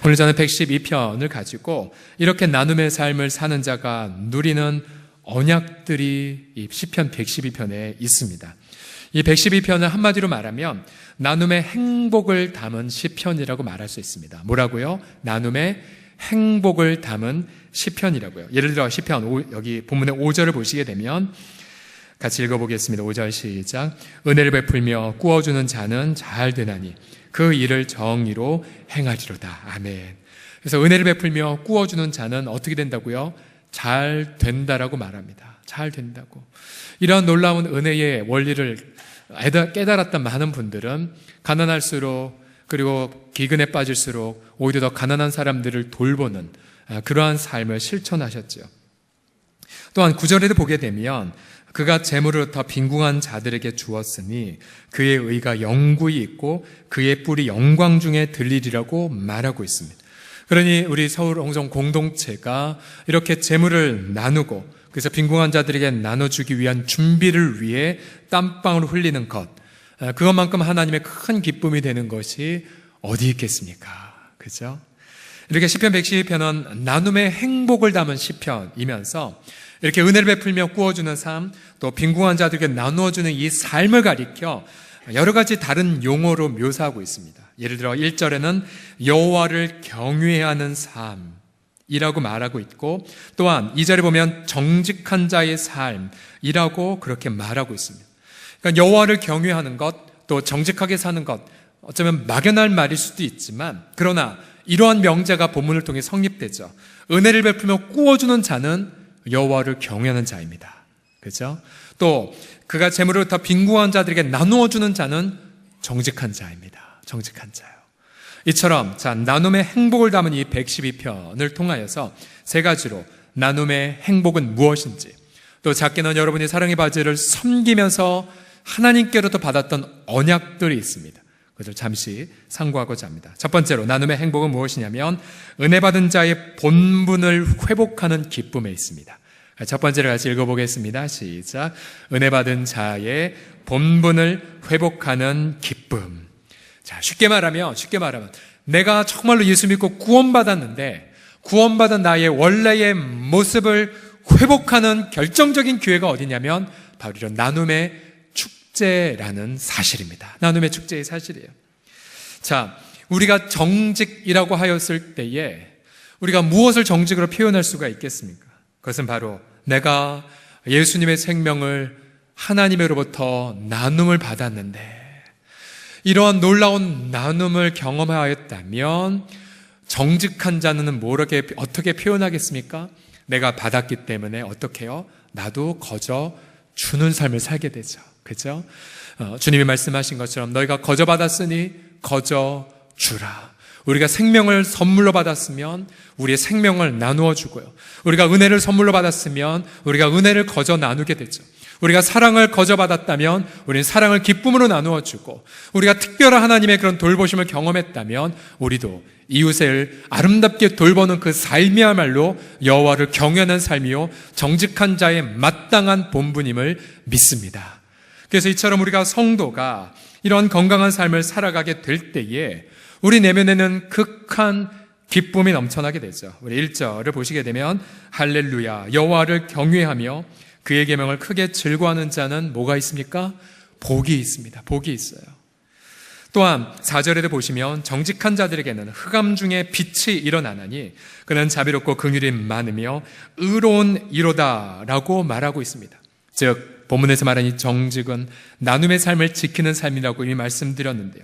오늘 저는 112편을 가지고 이렇게 나눔의 삶을 사는 자가 누리는 언약들이 이 시편 112편에 있습니다. 이 112편을 한마디로 말하면 나눔의 행복을 담은 시편이라고 말할 수 있습니다. 뭐라고요? 나눔의 행복을 담은 시편이라고요. 예를 들어 시편 여기 본문의 5절을 보시게 되면 같이 읽어보겠습니다. 5절 시작. 은혜를 베풀며 꾸어주는 자는 잘 되나니 그 일을 정의로 행하리로다. 아멘. 그래서 은혜를 베풀며 꾸어주는 자는 어떻게 된다고요? 잘 된다라고 말합니다. 잘 된다고. 이러한 놀라운 은혜의 원리를 깨달았던 많은 분들은 가난할수록 그리고 기근에 빠질수록 오히려 더 가난한 사람들을 돌보는 그러한 삶을 실천하셨죠. 또한 9절에도 보게 되면 그가 재물을 더 빈궁한 자들에게 주었으니 그의 의가 영구히 있고 그의 뿔이 영광 중에 들리리라고 말하고 있습니다. 그러니 우리 서울 홍성 공동체가 이렇게 재물을 나누고 그래서 빈궁한 자들에게 나눠주기 위한 준비를 위해 땀방울 흘리는 것, 그것만큼 하나님의 큰 기쁨이 되는 것이 어디 있겠습니까? 그죠? 이렇게 시편 112편은 나눔의 행복을 담은 시편이면서 이렇게 은혜를 베풀며 꾸어주는 삶, 또 빈궁한 자들에게 나누어주는 이 삶을 가리켜 여러 가지 다른 용어로 묘사하고 있습니다. 예를 들어 1절에는 여호와를 경외해야 하는 삶이라고 말하고 있고, 또한 2절에 보면 정직한 자의 삶이라고 그렇게 말하고 있습니다. 그러니까 여호와를 경외하는 것, 또 정직하게 사는 것, 어쩌면 막연할 말일 수도 있지만 그러나 이러한 명제가 본문을 통해 성립되죠. 은혜를 베풀며 꾸어주는 자는 여호와를 경외하는 자입니다. 그렇죠? 또 그가 재물을 더 빈궁한 자들에게 나누어 주는 자는 정직한 자입니다. 정직한 자요. 이처럼 나눔의 행복을 담은 이 112편을 통하여서 세 가지로 나눔의 행복은 무엇인지, 또 작게는 여러분이 사랑의 바지를 섬기면서 하나님께로부터 받았던 언약들이 있습니다. 그것을 잠시 상고하고자 합니다. 첫 번째로 나눔의 행복은 무엇이냐면 은혜 받은 자의 본분을 회복하는 기쁨에 있습니다. 첫 번째를 같이 읽어보겠습니다. 시작. 은혜 받은 자의 본분을 회복하는 기쁨. 자, 쉽게 말하면 내가 정말로 예수 믿고 구원받았는데 구원받은 나의 원래의 모습을 회복하는 결정적인 기회가 어디냐면 바로 이런 나눔의 축제라는 사실입니다. 나눔의 축제의 사실이에요. 자, 우리가 정직이라고 하였을 때에 우리가 무엇을 정직으로 표현할 수가 있겠습니까? 그것은 바로 내가 예수님의 생명을 하나님으로부터 나눔을 받았는데 이러한 놀라운 나눔을 경험하였다면 정직한 자는 어떻게 표현하겠습니까? 내가 받았기 때문에 어떻게 해요? 나도 거저 주는 삶을 살게 되죠. 그죠? 주님이 말씀하신 것처럼 너희가 거저 받았으니 거저 주라. 우리가 생명을 선물로 받았으면 우리의 생명을 나누어 주고요. 우리가 은혜를 선물로 받았으면 우리가 은혜를 거저 나누게 되죠. 우리가 사랑을 거저 받았다면 우리는 사랑을 기쁨으로 나누어 주고, 우리가 특별한 하나님의 그런 돌보심을 경험했다면 우리도 이웃을 아름답게 돌보는 그 삶이야말로 여호와를 경외하는 삶이요 정직한 자의 마땅한 본분임을 믿습니다. 그래서 이처럼 우리가 성도가 이런 건강한 삶을 살아가게 될 때에 우리 내면에는 극한 기쁨이 넘쳐나게 되죠. 우리 1절을 보시게 되면 할렐루야 여호와를 경외하며 그의 계명을 크게 즐거워하는 자는 뭐가 있습니까? 복이 있습니다. 복이 있어요. 또한 4절에도 보시면 정직한 자들에게는 흑암 중에 빛이 일어나나니 그는 자비롭고 긍휼이 많으며 의로운 이로다 라고 말하고 있습니다. 즉 본문에서 말하는 이 정직은 나눔의 삶을 지키는 삶이라고 이미 말씀드렸는데요.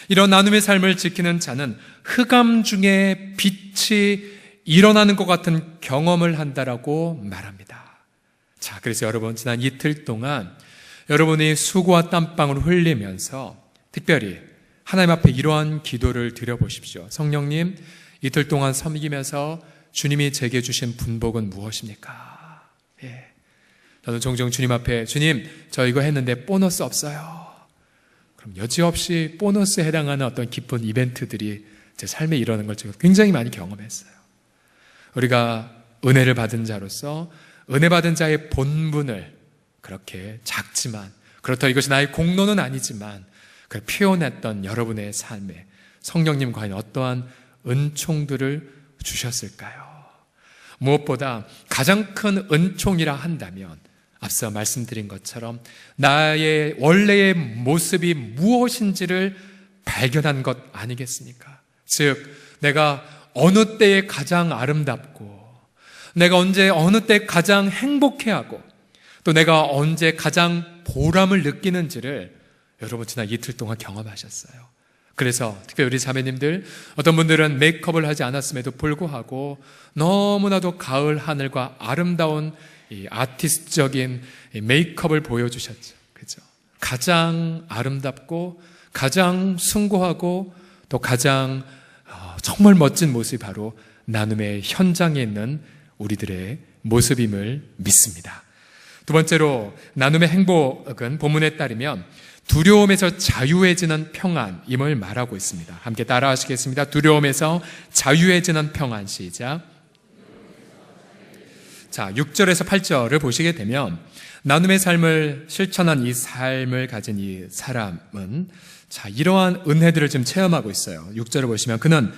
이런 나눔의 삶을 지키는 자는 흑암 중에 빛이 일어나는 것 같은 경험을 한다라고 말합니다. 자, 그래서 여러분 지난 이틀 동안 여러분이 수고와 땀방울을 흘리면서 특별히 하나님 앞에 이러한 기도를 드려보십시오. 성령님, 이틀 동안 섬기면서 주님이 제게 주신 분복은 무엇입니까? 저는 종종 주님 앞에 주님, 저 이거 했는데 보너스 없어요. 그럼 여지없이 보너스에 해당하는 어떤 기쁜 이벤트들이 제 삶에 일어나는 걸 제가 굉장히 많이 경험했어요. 우리가 은혜를 받은 자로서 은혜 받은 자의 본분을 그렇게 작지만, 그렇다고 이것이 나의 공로는 아니지만 그걸 표현했던 여러분의 삶에 성령님 과연 어떠한 은총들을 주셨을까요? 무엇보다 가장 큰 은총이라 한다면 앞서 말씀드린 것처럼 나의 원래의 모습이 무엇인지를 발견한 것 아니겠습니까? 즉, 내가 어느 때에 가장 아름답고, 내가 언제 어느 때 가장 행복해하고, 또 내가 언제 가장 보람을 느끼는지를 여러분 지난 이틀 동안 경험하셨어요. 그래서 특별히 우리 자매님들, 어떤 분들은 메이크업을 하지 않았음에도 불구하고 너무나도 가을 하늘과 아름다운 이 아티스트적인 메이크업을 보여주셨죠. 그죠? 가장 아름답고 가장 숭고하고 또 가장 정말 멋진 모습이 바로 나눔의 현장에 있는 우리들의 모습임을 믿습니다. 두 번째로 나눔의 행복은 본문에 따르면 두려움에서 자유해지는 평안임을 말하고 있습니다. 함께 따라 하시겠습니다. 두려움에서 자유해지는 평안. 시작. 자, 6절에서 8절을 보시게 되면 나눔의 삶을 실천한 이 삶을 가진 이 사람은 이러한 은혜들을 지금 체험하고 있어요. 6절을 보시면 그는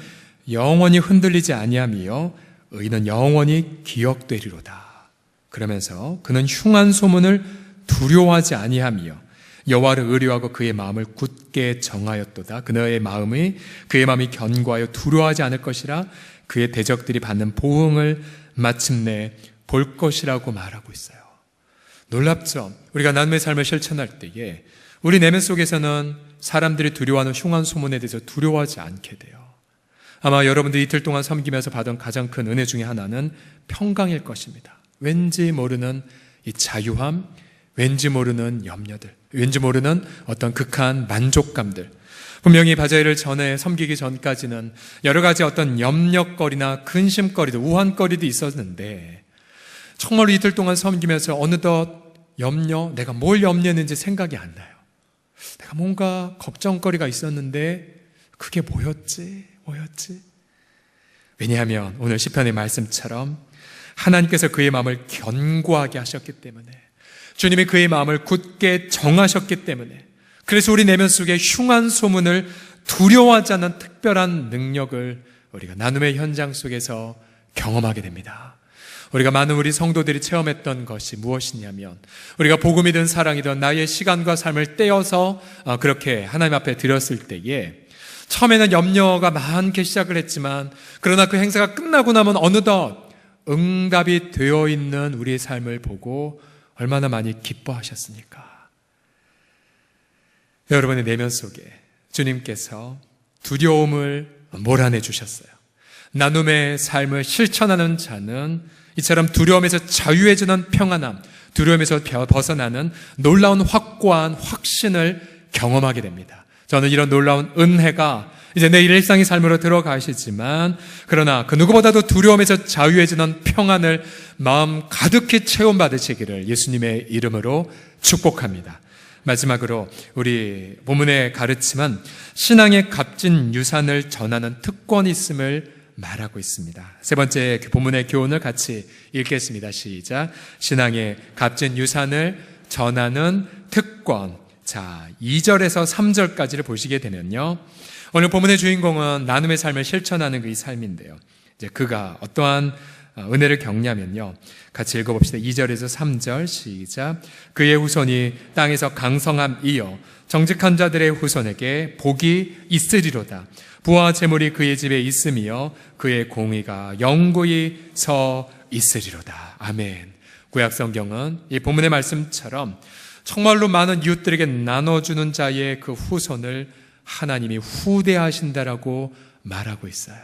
영원히 흔들리지 아니하며 의는 영원히 기억되리로다. 그러면서 그는 흉한 소문을 두려워하지 아니하며 여호와를 의뢰하고 그의 마음을 굳게 정하였도다. 그의 마음이 견고하여 두려워하지 않을 것이라. 그의 대적들이 받는 보응을 마침내 볼 것이라고 말하고 있어요. 놀랍죠? 우리가 나눔의 삶을 실천할 때에 우리 내면 속에서는 사람들이 두려워하는 흉한 소문에 대해서 두려워하지 않게 돼요. 아마 여러분들이 이틀 동안 섬기면서 받은 가장 큰 은혜 중에 하나는 평강일 것입니다. 왠지 모르는 이 자유함, 왠지 모르는 염려들, 왠지 모르는 어떤 극한 만족감들. 분명히 바자회를 전에 섬기기 전까지는 여러 가지 어떤 염려거리나 근심거리도, 우환거리도 있었는데 정말로 이틀 동안 섬기면서 어느덧 내가 뭘 염려했는지 생각이 안 나요. 내가 뭔가 걱정거리가 있었는데 그게 뭐였지? 왜냐하면 오늘 시편의 말씀처럼 하나님께서 그의 마음을 견고하게 하셨기 때문에, 주님이 그의 마음을 굳게 정하셨기 때문에, 그래서 우리 내면 속에 흉한 소문을 두려워하지 않는 특별한 능력을 우리가 나눔의 현장 속에서 경험하게 됩니다. 우리가 많은 우리 성도들이 체험했던 것이 무엇이냐면, 우리가 복음이든 사랑이든 나의 시간과 삶을 떼어서 그렇게 하나님 앞에 드렸을 때에 처음에는 염려가 많게 시작을 했지만, 그러나 그 행사가 끝나고 나면 어느덧 응답이 되어 있는 우리의 삶을 보고 얼마나 많이 기뻐하셨습니까? 여러분의 내면 속에 주님께서 두려움을 몰아내 주셨어요. 나눔의 삶을 실천하는 자는 이처럼 두려움에서 자유해지는 평안함, 두려움에서 벗어나는 놀라운 확고한 확신을 경험하게 됩니다. 저는 이런 놀라운 은혜가 이제 내 일상의 삶으로 들어가시지만, 그러나 그 누구보다도 두려움에서 자유해지는 평안을 마음 가득히 체험받으시기를 예수님의 이름으로 축복합니다. 마지막으로 우리 본문의 가르침은 신앙의 값진 유산을 전하는 특권이 있음을 말하고 있습니다. 세 번째 본문의 교훈을 같이 읽겠습니다. 시작. 신앙의 값진 유산을 전하는 특권. 자, 2절에서 3절까지를 보시게 되면요, 오늘 본문의 주인공은 나눔의 삶을 실천하는 그 삶인데요, 이제 그가 어떠한 은혜를 겪냐면요, 같이 읽어봅시다. 2절에서 3절 시작. 그의 후손이 땅에서 강성함이여 정직한 자들의 후손에게 복이 있으리로다. 부와 재물이 그의 집에 있으며 그의 공의가 영구히 서 있으리로다. 아멘. 구약 성경은 이 본문의 말씀처럼 정말로 많은 이웃들에게 나눠주는 자의 그 후손을 하나님이 후대하신다라고 말하고 있어요.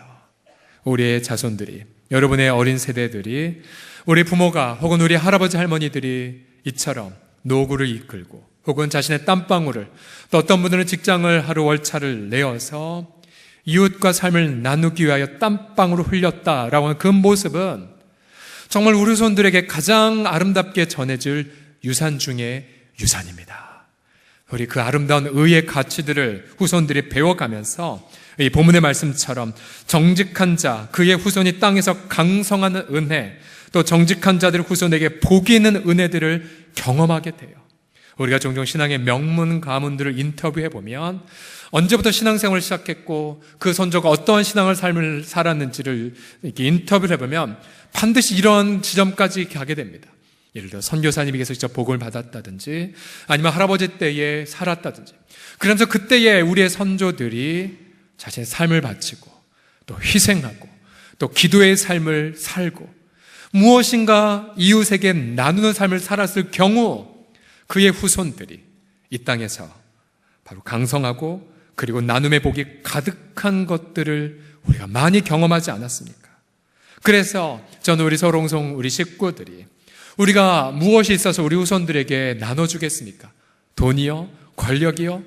우리의 자손들이, 여러분의 어린 세대들이, 우리 부모가 혹은 우리 할아버지 할머니들이 이처럼 노구를 이끌고 혹은 자신의 땀방울을, 또 어떤 분들은 직장을 하루 월차를 내어서 이웃과 삶을 나누기 위하여 땀방울을 흘렸다라고 하는 그 모습은 정말 우리 손들에게 가장 아름답게 전해질 유산 중에 유산입니다. 우리 그 아름다운 의의 가치들을 후손들이 배워가면서 이 본문의 말씀처럼 정직한 자, 그의 후손이 땅에서 강성하는 은혜, 또 정직한 자들 후손에게 복이 있는 은혜들을 경험하게 돼요. 우리가 종종 신앙의 명문 가문들을 인터뷰해 보면 언제부터 신앙생활을 시작했고 그 선조가 어떠한 삶을 살았는지를 이렇게 인터뷰를 해보면 반드시 이런 지점까지 가게 됩니다. 예를 들어 선교사님에게서 직접 복을 받았다든지 아니면 할아버지 때에 살았다든지, 그러면서 그때에 우리의 선조들이 자신의 삶을 바치고 또 희생하고 또 기도의 삶을 살고 무엇인가 이웃에게 나누는 삶을 살았을 경우 그의 후손들이 이 땅에서 바로 강성하고 그리고 나눔의 복이 가득한 것들을 우리가 많이 경험하지 않았습니까? 그래서 저는 우리 서롱송 우리 식구들이 우리가 무엇이 있어서 우리 후손들에게 나눠주겠습니까? 돈이요? 권력이요?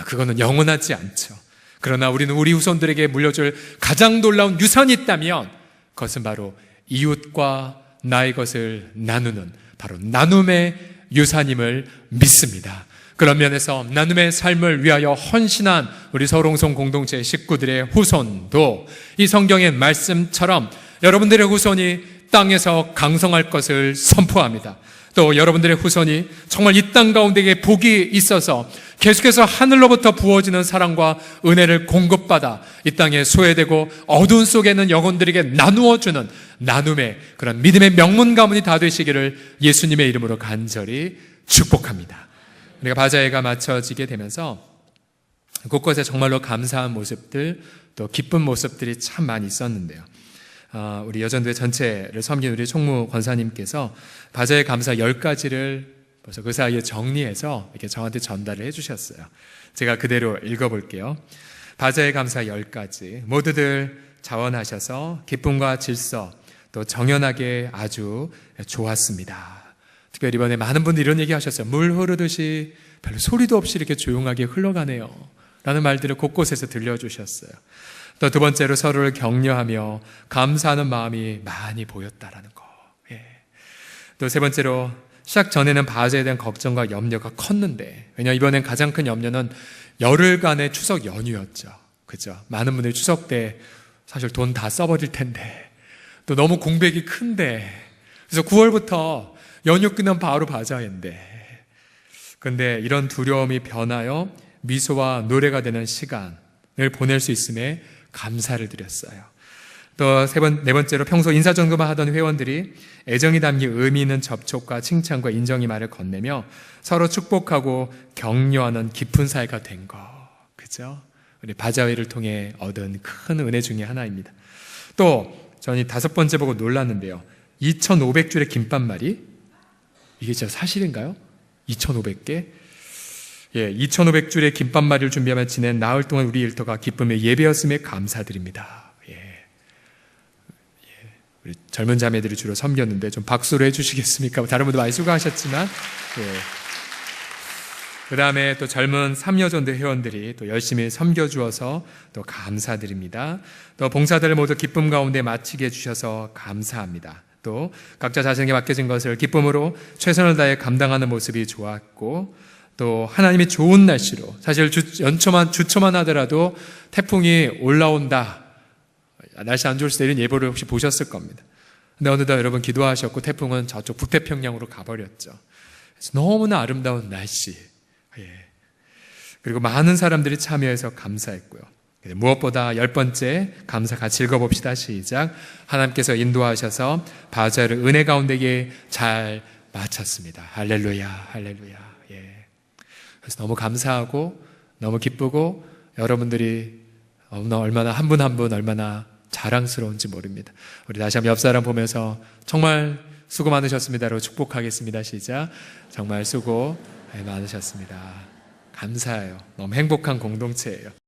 그거는 영원하지 않죠. 그러나 우리는 우리 후손들에게 물려줄 가장 놀라운 유산이 있다면 그것은 바로 이웃과 나의 것을 나누는 바로 나눔의 유산임을 믿습니다. 그런 면에서 나눔의 삶을 위하여 헌신한 우리 서롱송 공동체 식구들의 후손도 이 성경의 말씀처럼 여러분들의 후손이 땅에서 강성할 것을 선포합니다. 또 여러분들의 후손이 정말 이 땅 가운데에 복이 있어서 계속해서 하늘로부터 부어지는 사랑과 은혜를 공급받아 이 땅에 소외되고 어두운 속에 있는 영혼들에게 나누어주는 나눔의 그런 믿음의 명문 가문이 다 되시기를 예수님의 이름으로 간절히 축복합니다. 우리가 바자회가 마쳐지게 되면서 곳곳에 정말로 감사한 모습들, 또 기쁜 모습들이 참 많이 있었는데요. 우리 여전도회 전체를 섬긴 우리 총무 권사님께서 바자회 감사 10가지를 벌써 그 사이에 정리해서 이렇게 저한테 전달을 해주셨어요. 제가 그대로 읽어볼게요. 바자회 감사 10가지 모두들 자원하셔서 기쁨과 질서 또 정연하게 아주 좋았습니다. 특별히 이번에 많은 분들이 이런 얘기 하셨어요. 물 흐르듯이 별로 소리도 없이 이렇게 조용하게 흘러가네요 라는 말들을 곳곳에서 들려주셨어요. 또 두 번째로 서로를 격려하며 감사하는 마음이 많이 보였다라는 거. 또 세 번째로 시작 전에는 바자에 대한 걱정과 염려가 컸는데, 왜냐하면 이번엔 가장 큰 염려는 열흘간의 추석 연휴였죠. 그죠? 많은 분들이 추석 때 사실 돈 다 써버릴 텐데, 또 너무 공백이 큰데, 그래서 9월부터 연휴 끝나면 바로 바자회인데, 근데 이런 두려움이 변하여 미소와 노래가 되는 시간을 보낼 수 있음에 감사를 드렸어요. 또 네 번째로 평소 인사 정도만 하던 회원들이 애정이 담긴 의미 있는 접촉과 칭찬과 인정의 말을 건네며 서로 축복하고 격려하는 깊은 사이가 된 거. 그죠? 우리 바자회를 통해 얻은 큰 은혜 중에 하나입니다. 또 저는 5번째 보고 놀랐는데요. 2,500줄의 김밥말이, 이게 진짜 사실인가요? 2,500개? 2,500줄의 김밥말이를 준비하며 지낸 나흘 동안 우리 일터가 기쁨의 예배였음에 감사드립니다. 우리 젊은 자매들이 주로 섬겼는데 좀 박수를 해주시겠습니까? 다른 분도 많이 수고하셨지만, 그 다음에 또 젊은 3여전도 회원들이 또 열심히 섬겨주어서 또 감사드립니다. 또 봉사들을 모두 기쁨 가운데 마치게 해주셔서 감사합니다. 또 각자 자신에게 맡겨진 것을 기쁨으로 최선을 다해 감당하는 모습이 좋았고, 또 하나님이 좋은 날씨로, 사실 주초만 하더라도 태풍이 올라온다, 날씨 안 좋을 때 이런 예보를 혹시 보셨을 겁니다. 근데 어느덧 여러분 기도하셨고 태풍은 저쪽 북태평양으로 가버렸죠. 그래서 너무나 아름다운 날씨, 그리고 많은 사람들이 참여해서 감사했고요. 무엇보다 10번째 감사 같이 읽어봅시다. 시작. 하나님께서 인도하셔서 바자회를 은혜 가운데에 잘 마쳤습니다. 할렐루야, 할렐루야. 그래서 너무 감사하고 너무 기쁘고 여러분들이 얼마나 한 분 한 분 얼마나 자랑스러운지 모릅니다. 우리 다시 한번 옆 사람 보면서 정말 수고 많으셨습니다로 축복하겠습니다. 시작. 정말 수고 많으셨습니다. 감사해요. 너무 행복한 공동체예요.